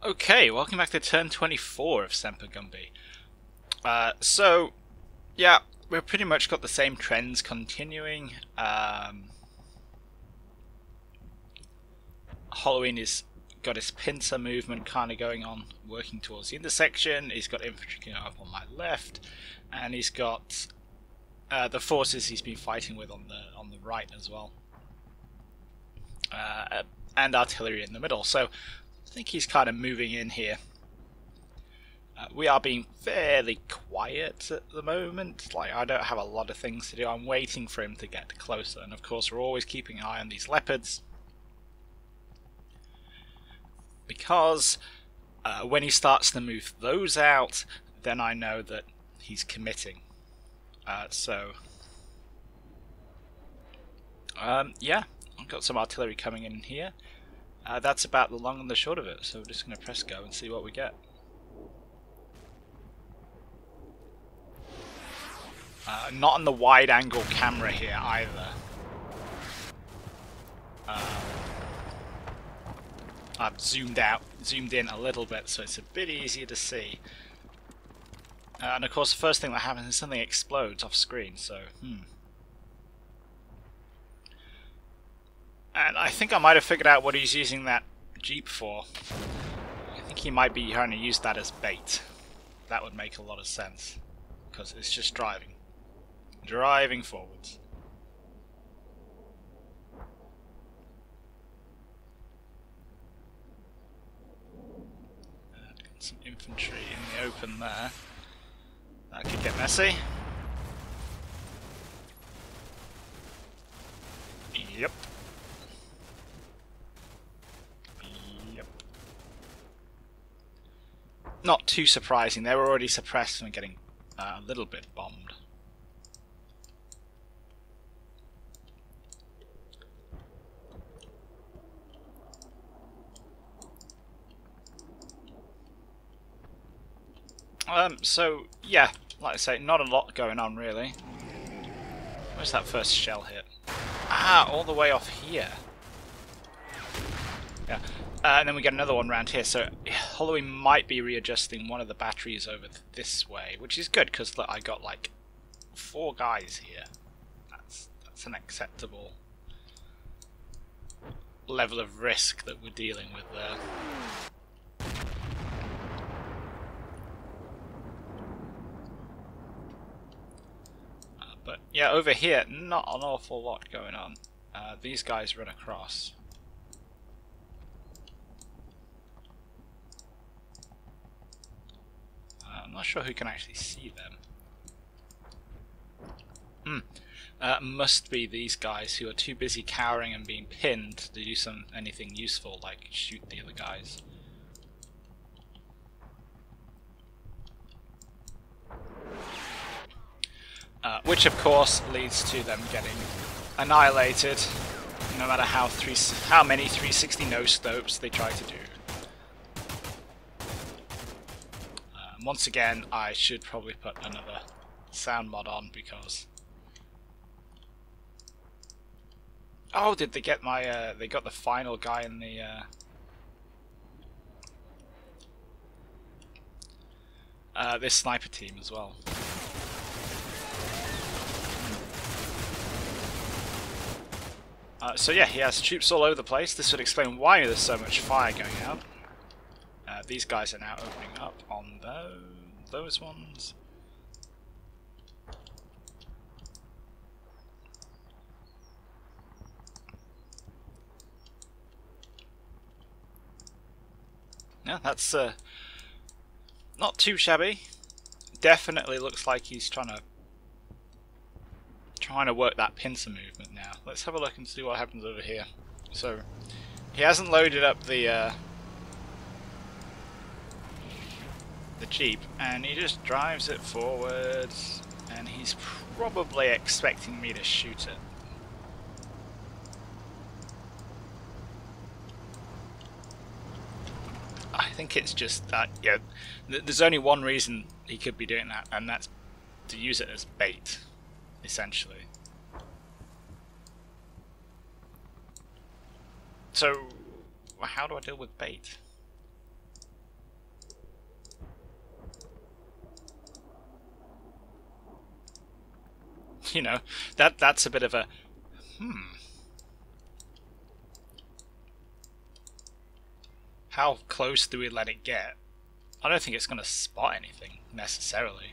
Okay, welcome back to turn 24 of Semper Gumby. So, yeah, we've pretty much got the same trends continuing. Halloween has got his pincer movement kind of going on, working towards the intersection. He's got infantry going up on my left, and he's got the forces he's been fighting with on the right as well, and artillery in the middle. So I think he's kind of moving in here. We are being fairly quiet at the moment. Like, I don't have a lot of things to do. I'm waiting for him to get closer, and of course we're always keeping an eye on these leopards, because when he starts to move those out, then I know that he's committing. Yeah, I've got some artillery coming in here. That's about the long and the short of it, so we're just going to press go and see what we get. Not on the wide angle camera here either. I've zoomed in a little bit, so it's a bit easier to see. And of course the first thing that happens is something explodes off screen, so And I think I might have figured out what he's using that Jeep for. I think he might be trying to use that as bait. That would make a lot of sense, because it's just driving forwards. Got some infantry in the open there. That could get messy. Yep. Not too surprising, they were already suppressed and getting a little bit bombed. So yeah, like I say, not a lot going on really. Where's that first shell hit? Ah, all the way off here. Yeah. And then we get another one round here, so Halloween might be readjusting one of the batteries over this way, which is good, because I got like 4 guys here. That's an acceptable level of risk that we're dealing with there. But yeah, over here, not an awful lot going on. These guys run across. I'm not sure who can actually see them. Must be these guys who are too busy cowering and being pinned to do anything useful, like shoot the other guys. Which of course leads to them getting annihilated, no matter how many 360 no-scopes they try to do. Once again, I should probably put another sound mod on, because... Oh, did they get my... they got the final guy in the... this sniper team as well. So yeah, he has troops all over the place. This would explain why there's so much fire going out. These guys are now opening up on those ones. Yeah, that's not too shabby. Definitely looks like he's trying to work that pincer movement now. Let's have a look and see what happens over here. So he hasn't loaded up the Jeep, and he just drives it forwards, and he's probably expecting me to shoot it. I think it's just that, yeah, there's only one reason he could be doing that, and that's to use it as bait, essentially. So, how do I deal with bait? You know, that's a bit of a How close do we let it get? I don't think it's going to spot anything necessarily.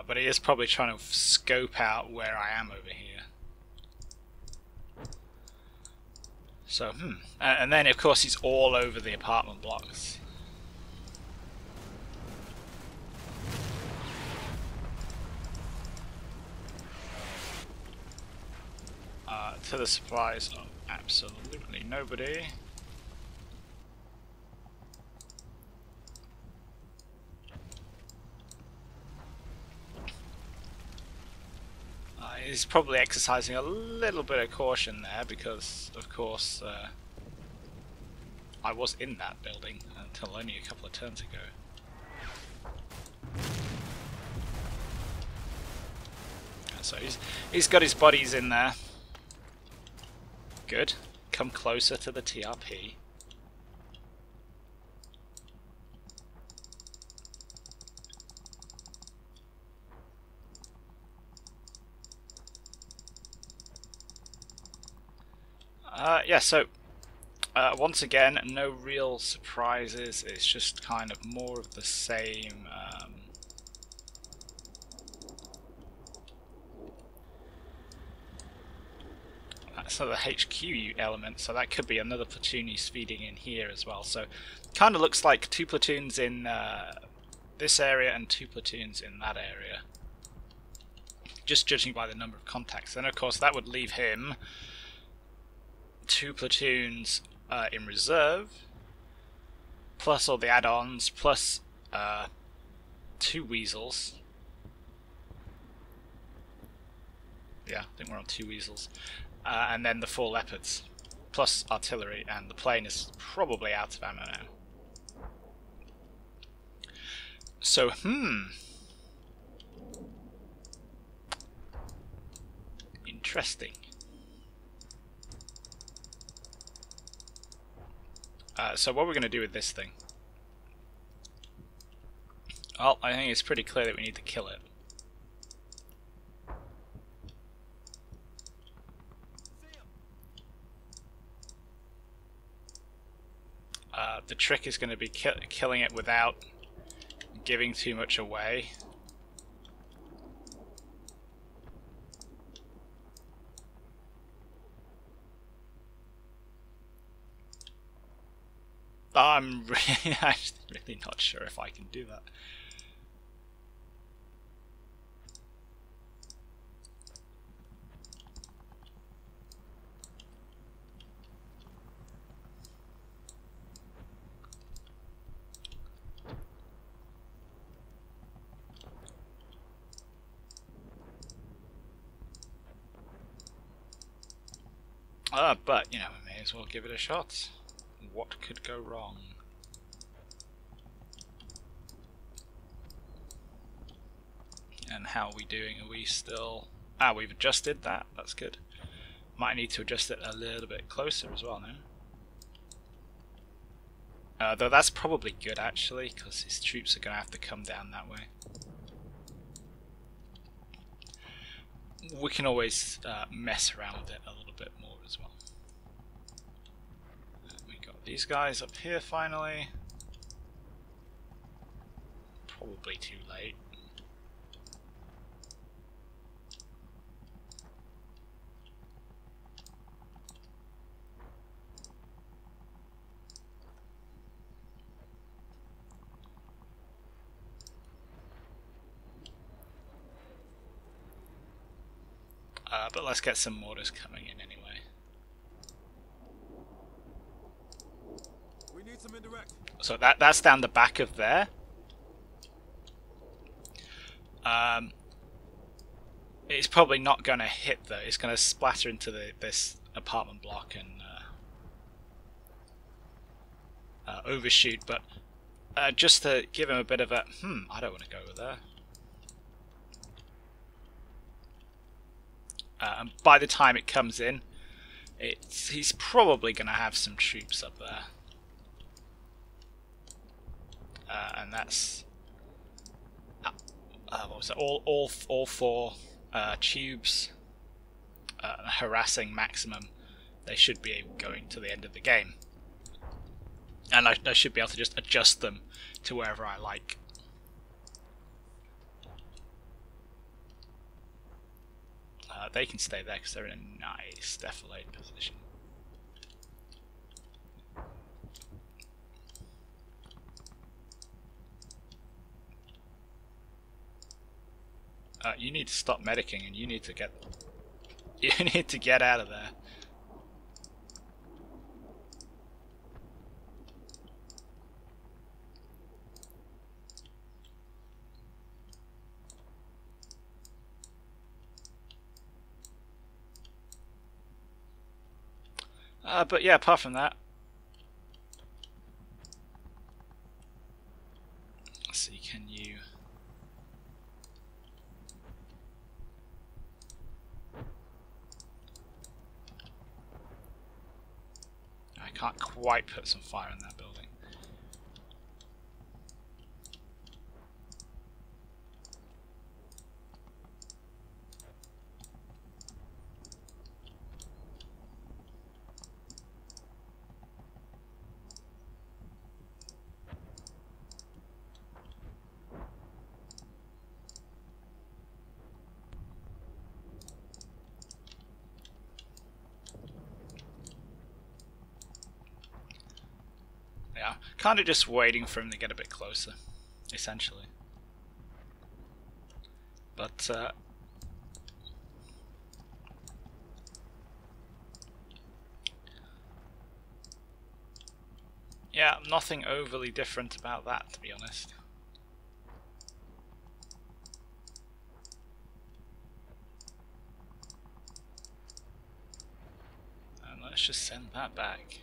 But it is probably trying to scope out where I am over here. So, and then of course he's all over the apartment blocks. To the supplies of absolutely nobody. He's probably exercising a little bit of caution there because, of course, I was in that building until only a couple of turns ago. So he's got his bodies in there. Good. Come closer to the TRP. Yeah, so once again, no real surprises. It's just kind of more of the same. So the HQ element, so that could be another platoon he's feeding in here as well. So kind of looks like 2 platoons in this area and 2 platoons in that area. Just judging by the number of contacts. And of course that would leave him 2 platoons in reserve, plus all the add-ons, plus 2 weasels. Yeah, I think we're on 2 weasels. And then the 4 leopards, plus artillery, and the plane is probably out of ammo now. So, interesting. So what we're going to do with this thing? Well, I think it's pretty clear that we need to kill it. The trick is going to be killing it without giving too much away. I'm really not sure if I can do that. But, you know, we may as well give it a shot. What could go wrong? And how are we doing? Are we still... we've adjusted that. That's good. Might need to adjust it a little bit closer as well now. Though that's probably good actually, because his troops are going to have to come down that way. We can always mess around with it a little bit more as well. We got these guys up here finally. Probably too late. But let's get some mortars coming in anyway. We need some indirect. So that's down the back of there. It's probably not going to hit though. It's going to splatter into this apartment block and overshoot. But just to give him a bit of a I don't want to go over there. And by the time it comes in, he's probably going to have some troops up there. and that's what was it? All four tubes harassing maximum. They should be going to the end of the game, and I should be able to just adjust them to wherever I like. They can stay there because they're in a nice defilade position. You need to stop medicing, and you need to get out of there. But yeah, apart from that, let's see, can you... I can't quite put some fire in that building. Yeah, kind of just waiting for him to get a bit closer, essentially. But yeah, nothing overly different about that, to be honest. And let's just send that back.